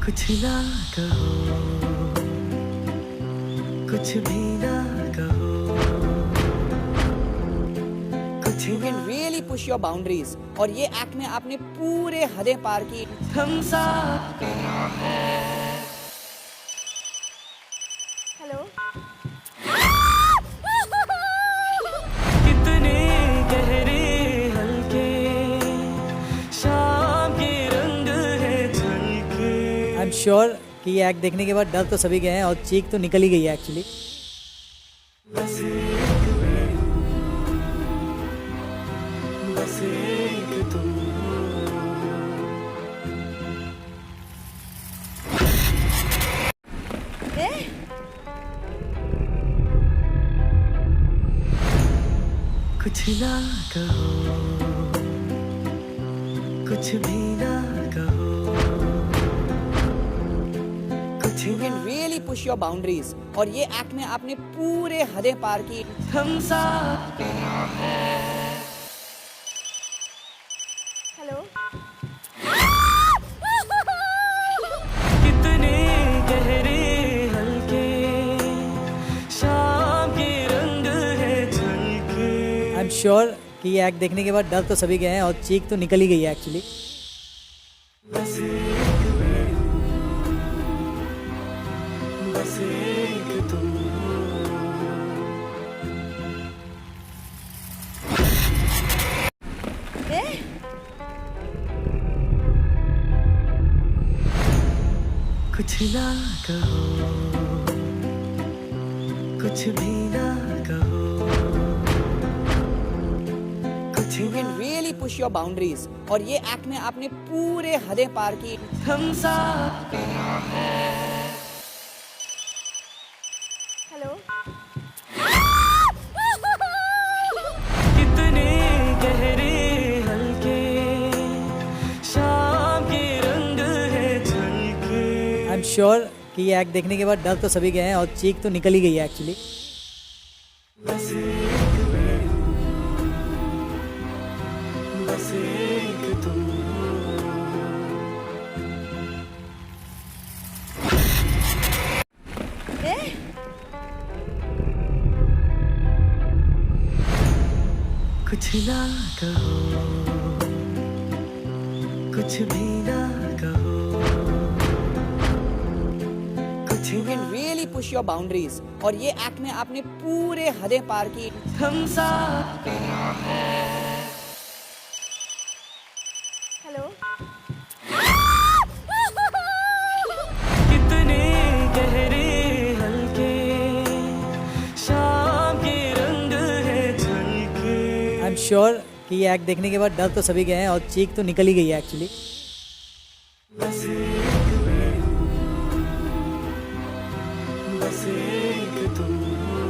कुछ ना कहो, कुछ भी ना कहो, कुछ You can really push your boundaries. और ये एक्ट में आपने पूरे हदें पार की. हम साथ हेलो कितने गहरे हल्के शाम के रंग है झलके। आई एम श्योर कि ये एक्ट देखने के बाद डर तो सभी गए हैं और चीख तो निकल ही गई है एक्चुअली। बस एक मैं हूँ, बस एक तुम हो। कुछ ना कहो, कुछ भी ना कहो, कुछ You can really push your boundaries. और ये एक्ट में आपने पूरे हदें पार की. हम साथ हेलो कितने गहरे हल्के शाम के रंग है झलके। आई एम श्योर कि ये एक्ट देखने के बाद डर तो सभी गए हैं और चीख तो निकल ही गई है एक्चुअली। बस एक मैं हूँ, बस एक तुम हो। कुछ ना कहो, कुछ भी ना कहो, कुछ You can really push your boundaries. और ये एक्ट में आपने पूरे हदें पार की. हम साथ हेलो कितने गहरे हल्के शाम के रंग है झलके। आई एम श्योर कि ये एक्ट देखने के बाद डर तो सभी गए हैं और चीख तो निकल ही गई है एक्चुअली। बस एक मैं हूँ, बस एक तुम हो। कुछ ना कहो, कुछ भी ना कहो, कुछ You can really push your boundaries. और ये एक्ट में आपने पूरे हदें पार की. हम साथ हेलो कितने गहरे हल्के शाम के रंग है झलके। आई एम श्योर कि ये एक्ट देखने के बाद डर तो सभी गए हैं और चीख तो निकल ही गई है एक्चुअली। बस एक मैं हूँ, बस एक तुम हो।